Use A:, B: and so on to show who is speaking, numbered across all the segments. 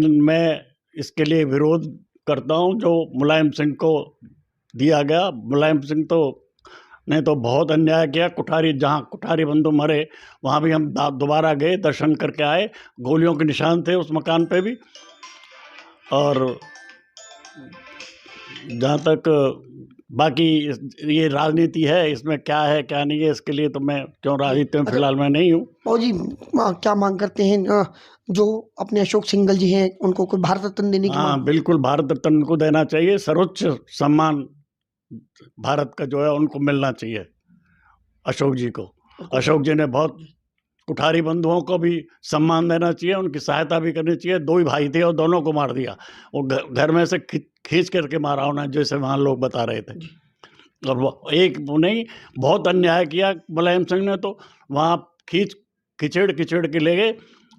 A: मैं इसके लिए विरोध करता हूं जो मुलायम सिंह को दिया गया। मुलायम सिंह ने तो बहुत अन्याय किया। जहां कुठारी बंधु मरे वहां भी हम दोबारा गए, दर्शन करके आए। गोलियों के निशान थे उस मकान पे भी। और जहाँ तक बाकी ये राजनीति है, इसमें क्या है क्या नहीं है, इसके लिए तो मैं क्यों राजनीति में फिलहाल मैं नहीं हूँ।
B: जी क्या मांग करते हैं जो अपने अशोक सिंघल जी हैं उनको कोई भारत रत्न देने की मांग?
A: हाँ, बिल्कुल भारत रत्न उनको देना चाहिए। सर्वोच्च सम्मान भारत का जो है उनको मिलना चाहिए, अशोक जी को। अशोक जी ने बहुत कुठारी बंधुओं को भी सम्मान देना चाहिए, उनकी सहायता भी करनी चाहिए। 2 ही भाई थे और दोनों को मार दिया। वो घर में से खींच करके मारा उन्हें, जैसे वहाँ लोग बता रहे थे। और वो एक नहीं, बहुत अन्याय किया मुलायम सिंह ने। तो वहाँ खिचड़ के ले गए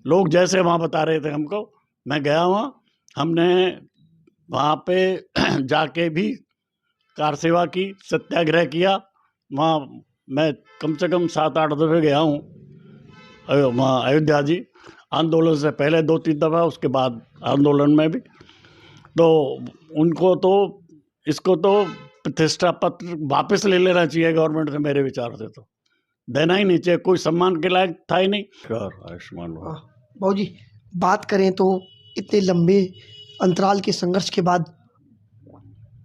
A: लोग, जैसे वहाँ बता रहे थे हमको। मैं गया वहाँ, हमने वहाँ पे जाके भी कार सेवा की, सत्याग्रह किया। वहाँ मैं कम से कम 7-8 दफ़े गया हूँ वहाँ अयोध्या जी, आंदोलन से पहले 2-3 दफ़ा, उसके बाद आंदोलन में भी। तो उनको तो इसको तो प्रतिष्ठा पत्र वापस ले लेना चाहिए गवर्नमेंट से, मेरे विचार से तो देना ही नहीं चाहिए। कोई सम्मान के लायक था ही नहीं। आयुष्मान
B: बाबू जी, बात करें तो इतने लंबे अंतराल के संघर्ष के बाद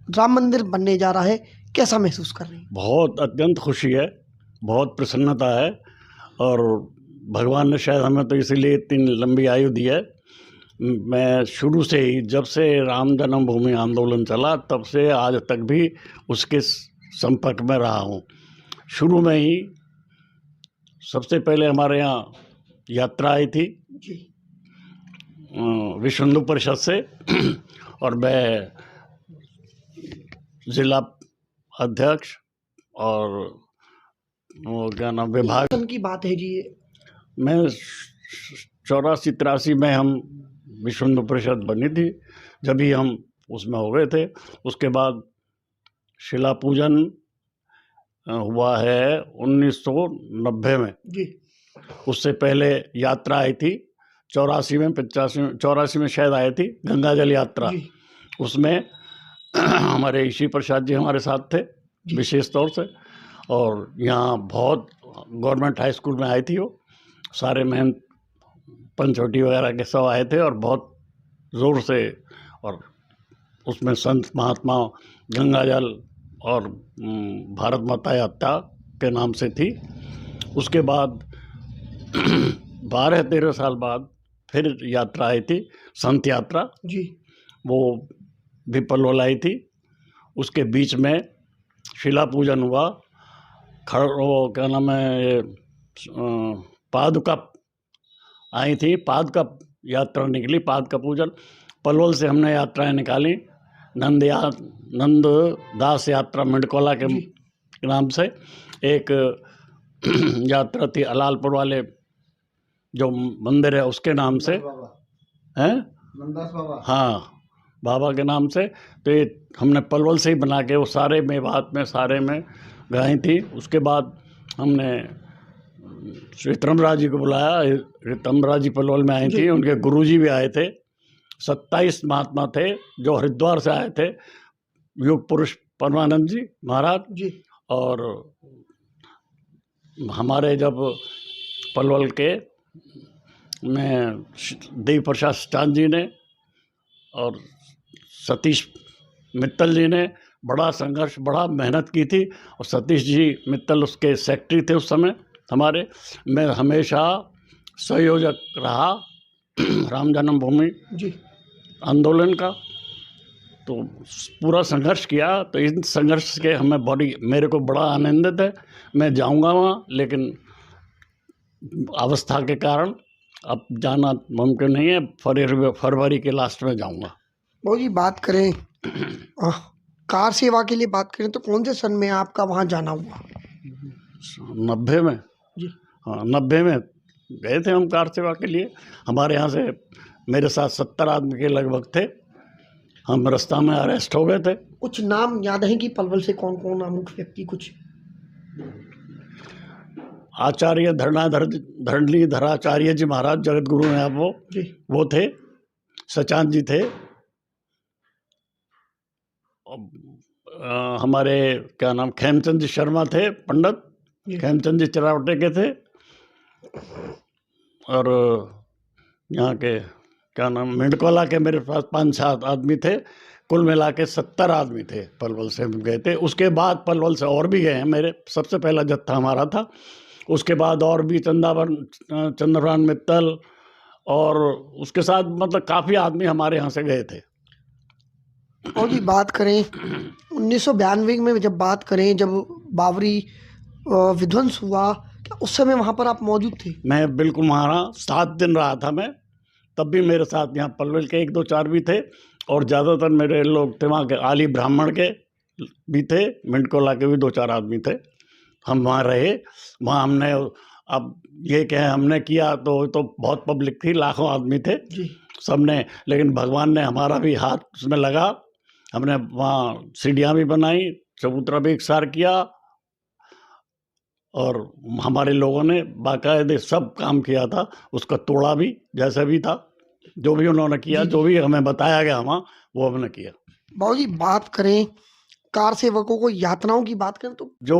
B: राम मंदिर बनने जा रहा है, कैसा महसूस कर रहे हैं?
A: बहुत अत्यंत खुशी है, बहुत प्रसन्नता है। और भगवान ने शायद हमें तो इसीलिए इतनी लंबी आयु दी है। मैं शुरू से ही, जब से राम जन्मभूमि आंदोलन चला तब से आज तक भी उसके संपर्क में रहा हूँ। शुरू में ही सबसे पहले हमारे यहाँ यात्रा आई थी विश्व हिंदू परिषद से और मैं जिला अध्यक्ष और वो क्या नाम विभाग
B: की बात है जी।
A: मैं 84-83 में हम विश्व हिंदू परिषद बनी थी, जब ही हम उसमें हो गए थे। उसके बाद शिला पूजन हुआ है 1990 में जी। उससे पहले यात्रा आई थी 84 में, 84 में शायद आई थी गंगा जल यात्रा। उसमें हमारे ईशी प्रसाद जी हमारे साथ थे विशेष तौर से। और यहाँ बहुत गवर्नमेंट हाई स्कूल में आई थी वो सारे महंत पंचवटी वगैरह के सब आए थे और बहुत ज़ोर से। और उसमें संत महात्मा गंगा जल और भारत माता यात्रा के नाम से थी। उसके बाद 12-13 साल बाद फिर यात्रा आई थी, संत यात्रा जी, वो भी पलवल आई थी। उसके बीच में शिला पूजन हुआ, वो क्या नाम है, पादुका आई थी, पादुका यात्रा निकली, पादुका पूजन। पलवल से हमने यात्राएं निकाली, नंददास यात्रा मंडकोला के नाम से। एक यात्रा थी अलालपुर वाले जो मंदिर है उसके नाम से, हैं नंदास बाबा, हाँ बाबा के नाम से। तो ये हमने पलवल से ही बना के वो सारे मेवात में सारे में गई थी। उसके बाद हमने श्री ऋतमराज जी को बुलाया। ऋतमराज जी पलवल में आई थी, उनके गुरुजी भी आए थे। 27 महात्मा थे जो हरिद्वार से आए थे, योग पुरुष परमानंद जी महाराज जी। और हमारे जब पलवल के में देवी प्रसाद स्टान जी ने और सतीश मित्तल जी ने बड़ा संघर्ष, बड़ा मेहनत की थी। और सतीश जी मित्तल उसके सेक्रेटरी थे उस समय हमारे। मैं हमेशा संयोजक रहा राम जन्मभूमि आंदोलन का, तो पूरा संघर्ष किया। तो इन संघर्ष के मेरे को बड़ा आनंदित है। मैं जाऊंगा वहाँ, लेकिन अवस्था के कारण अब जाना मुमकिन नहीं है। फरवरी के लास्ट में जाऊंगा।
B: बाबू जी, बात करें कार सेवा के लिए बात करें तो कौन से सन में आपका वहाँ जाना हुआ?
A: 90 में जी। हाँ, 90 में गए थे हम कार सेवा के लिए। हमारे यहाँ से मेरे साथ 70 आदमी के लगभग थे। हम रास्ता में अरेस्ट हो गए थे।
B: कुछ नाम याद है कि पलवल से कौन कौन मुख्य व्यक्ति? कुछ
A: आचार्य धरणीधराचार्य जी महाराज जगत गुरु हैं अब वो थे। सचान जी थे, हमारे क्या नाम खेमचंद जी शर्मा थे, पंडित खेमचंद जी चिरावटे के थे, और यहाँ के क्या नाम मिंडकोला के मेरे पास 5-7 आदमी थे। कुल मिला के 70 आदमी थे पलवल से गए थे। उसके बाद पलवल से और भी गए हैं, मेरे सबसे पहला जत्था हमारा था। उसके बाद और भी चंद्रभान मित्तल और उसके साथ मतलब काफ़ी आदमी हमारे यहाँ से गए थे।
B: और भी बात करें 1992 में, जब बात करें जब बाबरी विध्वंस हुआ, क्या उस समय वहाँ पर आप मौजूद थे?
A: मैं बिल्कुल वहाँ 7 दिन रहा था मैं, तब भी मेरे साथ यहाँ पलवल के 1-2-4 भी थे, और ज़्यादातर मेरे लोग थे वहाँ के आली ब्राह्मण के भी थे, मिंडकोला के भी 2-4 आदमी थे। हम वहाँ रहे, वहाँ हमने, अब ये कहें हमने किया तो बहुत पब्लिक थी, लाखों आदमी थे सबने, लेकिन भगवान ने हमारा भी हाथ उसमें लगा। हमने वहाँ सीढ़ियाँ भी बनाई, चबूतरा भी इकसार किया, और हमारे लोगों ने बाकायदे सब काम किया था, उसका तोड़ा भी जैसे भी था, जो भी उन्होंने किया, जो भी हमें बताया गया वहाँ वो हमने किया।
B: बाबूजी बात करें कार सेवकों को यातनाओं की बात करें तो
A: जो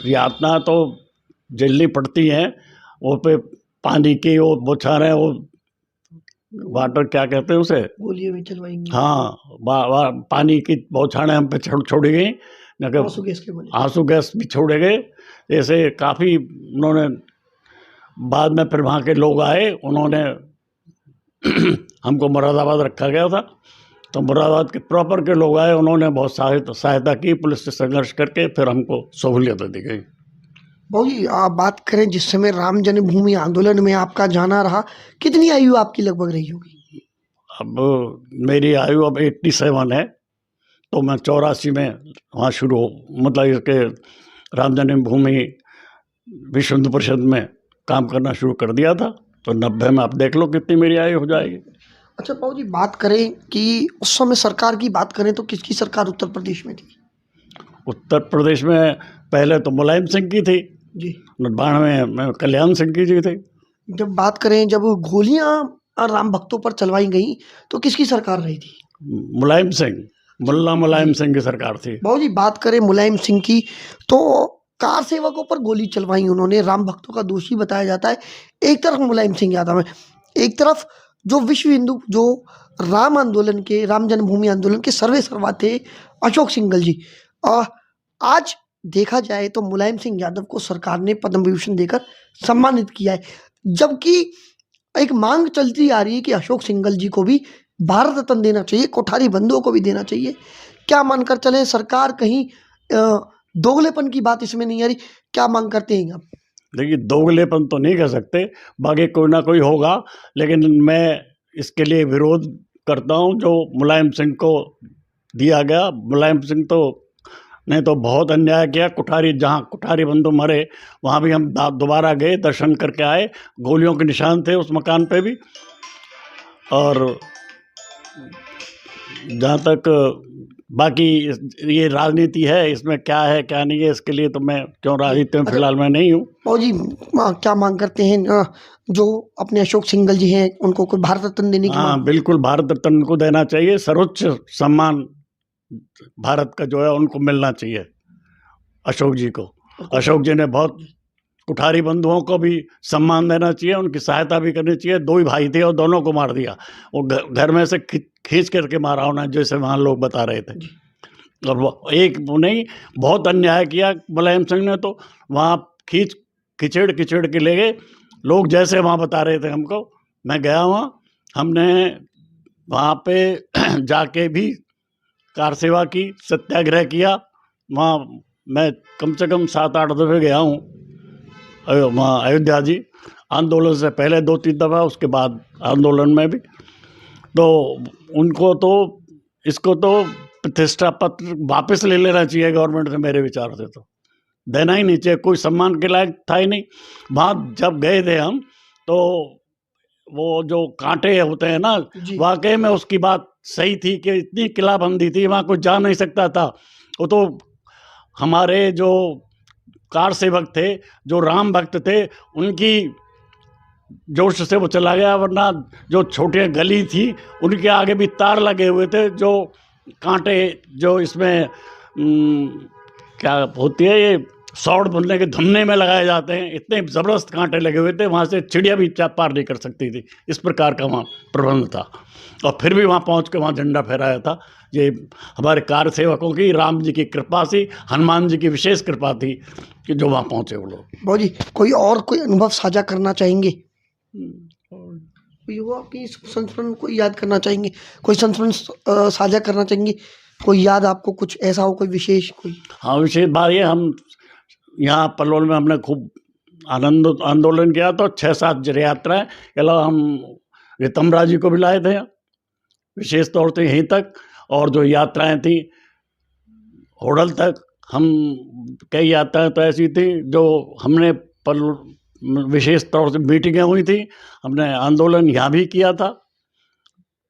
A: यातना तो झेलनी पड़ती हैं, वो पे पानी की वो बौछारें, वो वाटर क्या कहते हैं उसे,
B: गोलियां भी चलवाएंगे।
A: हाँ, पानी की बौछारें हम पे छोड़ी गई, आंसू गैस भी छोड़े गए। ऐसे काफ़ी उन्होंने, बाद में फिर वहाँ के लोग आए, उन्होंने हमको मुरादाबाद रखा गया था, तो मुरादाबाद के प्रॉपर के लोग आए, उन्होंने बहुत सहायता की, पुलिस से संघर्ष करके फिर हमको सहूलियत दी गई।
B: बाबूजी आप बात करें जिस समय राम जन्मभूमि आंदोलन में आपका जाना रहा, कितनी आयु आपकी लगभग रही होगी?
A: अब मेरी आयु अब 87 है, तो मैं 84 में वहाँ शुरू मतलब इसके राम जन्मभूमि विश्व हिंदू परिषद में काम करना शुरू कर दिया था, तो 90 में आप देख लो कितनी मेरी आयु हो जाएगी।
B: अच्छा बाबूजी बात करें कि उस समय सरकार की बात करें तो किसकी सरकार उत्तर प्रदेश में थी?
A: उत्तर प्रदेश में पहले तो मुलायम सिंह की थी
B: जी।
A: 92 में कल्याण सिंह की जी थी।
B: जब बात करें जब गोलियां राम भक्तों पर चलवाई गई तो किसकी सरकार रही थी?
A: मुलायम सिंह, मुल्ला मुलायम सिंह की सरकार थी।
B: बाबूजी बात करें मुलायम सिंह की, तो कार सेवकों पर गोली चलवाई उन्होंने, राम भक्तों का दोषी बताया जाता है। एक तरफ मुलायम सिंह यादव है, एक तरफ जो विश्व हिंदू, जो राम आंदोलन के, राम जन्मभूमि आंदोलन के सर्वे सर्वा थे अशोक सिंघल जी। आज देखा जाए तो मुलायम सिंह यादव को सरकार ने पद्म विभूषण देकर सम्मानित किया है, जबकि एक मांग चलती आ रही है कि अशोक सिंघल जी को भी भारत रत्न देना चाहिए, कोठारी बंधुओं को भी देना चाहिए। क्या मानकर चले, सरकार कहीं दोगलेपन की बात इसमें नहीं आ रही? क्या मांग करते हैं आप?
A: देखिए, दोगलेपन तो नहीं कह सकते, बाकी कोई ना कोई होगा, लेकिन मैं इसके लिए विरोध करता हूँ जो मुलायम सिंह को दिया गया। मुलायम सिंह तो ने तो बहुत अन्याय किया। कुठारी, जहाँ कुठारी बंधु मरे वहाँ भी हम दोबारा गए, दर्शन करके आए, गोलियों के निशान थे उस मकान पे भी। और जहाँ तक बाकी ये राजनीति है, इसमें क्या है क्या नहीं है, इसके लिए तो मैं क्यों राजनीति में फिलहाल मैं नहीं हूँ।
B: बाबूजी क्या मांग करते हैं जो अपने अशोक सिंघल जी हैं उनको कोई भारत रत्न देने की?
A: हाँ, बिल्कुल भारत रत्न को देना चाहिए, सर्वोच्च सम्मान भारत का जो है उनको मिलना चाहिए, अशोक जी को। अशोक जी ने बहुत, कुठारी बंधुओं को भी सम्मान देना चाहिए, उनकी सहायता भी करनी चाहिए। 2 ही भाई थे और दोनों को मार दिया, वो घर में से खींच करके मारा उन्हें, जैसे वहाँ लोग बता रहे थे। और वो एक नहीं, बहुत अन्याय किया मुलायम सिंह ने, तो वहाँ खिचड़ के ले गए लोग, जैसे वहाँ बता रहे थे हमको। मैं गया वहाँ, हमने वहाँ पे जाके भी कार सेवा की, सत्याग्रह किया। वहाँ मैं कम से कम 7-8 दफ़े गया हूँ वहाँ अयोध्या जी, आंदोलन से पहले 2-3 दफ़ा, उसके बाद आंदोलन में भी। तो उनको तो, इसको तो प्रतिष्ठा पत्र वापस ले लेना चाहिए गवर्नमेंट से, मेरे विचार से तो देना ही नहीं चाहिए, कोई सम्मान के लायक था ही नहीं। वहाँ जब गए थे हम, तो वो जो कांटे होते हैं ना, वाकई में उसकी बात सही थी कि इतनी किलाबंदी थी, वहाँ कोई जा नहीं सकता था। वो तो हमारे जो कार सेवक थे, जो राम भक्त थे, उनकी जोश से वो चला गया, वरना जो छोटी गली थी उनके आगे भी तार लगे हुए थे, जो कांटे जो इसमें क्या होती है ये सौड़ बुनने के धुनने में लगाए जाते हैं, इतने ज़बरदस्त कांटे लगे हुए थे, वहाँ से चिड़िया भी पार नहीं कर सकती थी। इस प्रकार का वहाँ प्रबंध था, और फिर भी वहाँ पहुँच के वहाँ झंडा फहराया था। ये हमारे कार्य सेवकों की, राम जी की कृपा थी, हनुमान जी की विशेष कृपा थी कि जो वहाँ पहुँचे वो लोग।
B: बाबू जी, कोई अनुभव साझा करना चाहेंगे? कोई हुआ आपकी संस्मरण कोई याद करना चाहेंगे? कोई संस्मरण साझा करना चाहेंगे? कोई याद आपको कुछ ऐसा हो, कोई विशेष कोई?
A: हाँ, विशेष बात ये, हम यहाँ पलवल में हमने खूब आंदोलन किया, तो 6-7 जल यात्राएं के अलावा हम ऋतमराज जी को भी लाए थे विशेष तौर से यहीं तक, और जो यात्राएं थी होडल तक, हम कई यात्राएं तो ऐसी थी जो हमने विशेष तौर से मीटिंगें हुई थी, हमने आंदोलन यहाँ भी किया था।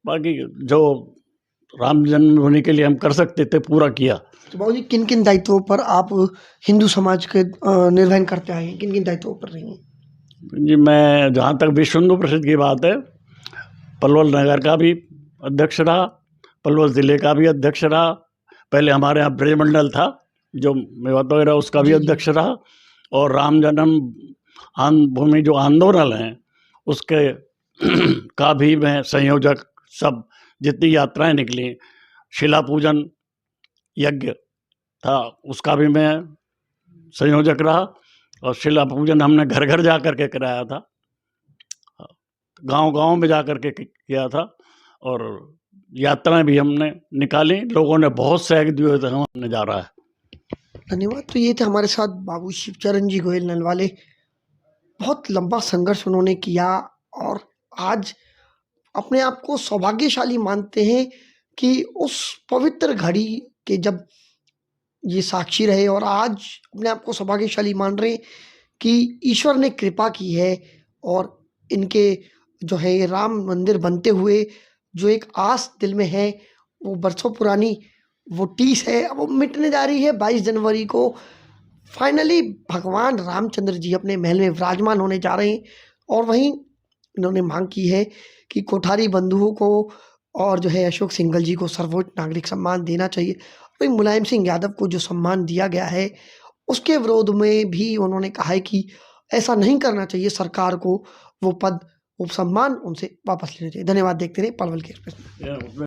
A: बाकी जो राम जन्मभूमि के लिए हम कर सकते थे पूरा किया।
B: तो बाबू जी, किन किन दायित्वों पर आप हिंदू समाज के निर्वहन करते आए हैं? किन किन दायित्वों पर रही हैं?
A: जी, मैं जहाँ तक विश्व हिंदू परिषद की बात है, पलवल नगर का भी अध्यक्ष रहा, पलवल ज़िले का भी अध्यक्ष रहा, पहले हमारे यहाँ ब्रजमंडल था जो मेवात वगैरह, उसका भी अध्यक्ष रहा, और राम जन्म भूमि जो आंदोलन है उसके का भी मैं संयोजक, सब जितनी यात्राएं निकली, शिला पूजन यज्ञ था उसका भी मैं संयोजक रहा, और शिला पूजन हमने घर घर जा कर के कराया था, गांव-गांव में जा कर के किया था, और यात्राएं भी हमने निकाली, लोगों ने बहुत सहयोग दिए थे, हमने जा रहा है।
B: धन्यवाद। तो ये थे हमारे साथ बाबू शिवचरण जी गोयल नलवाले। बहुत लंबा संघर्ष उन्होंने किया, और आज अपने आप को सौभाग्यशाली मानते हैं कि उस पवित्र घड़ी के जब ये साक्षी रहे, और आज अपने आप को सौभाग्यशाली मान रहे हैं कि ईश्वर ने कृपा की है, और इनके जो है ये राम मंदिर बनते हुए जो एक आस दिल में है, वो बरसों पुरानी वो टीस है, अब वो मिटने जा रही है। 22 जनवरी को फाइनली भगवान रामचंद्र जी अपने महल में विराजमान होने जा रहे हैं, और वहीं इन्होंने मांग की है कि कोठारी बंधुओं को और जो है अशोक सिंघल जी को सर्वोच्च नागरिक सम्मान देना चाहिए। वहीं मुलायम सिंह यादव को जो सम्मान दिया गया है उसके विरोध में भी उन्होंने कहा है कि ऐसा नहीं करना चाहिए, सरकार को वो पद, वो सम्मान उनसे वापस लेना चाहिए। धन्यवाद। देखते रहे पलवल की एक्सप्रेस।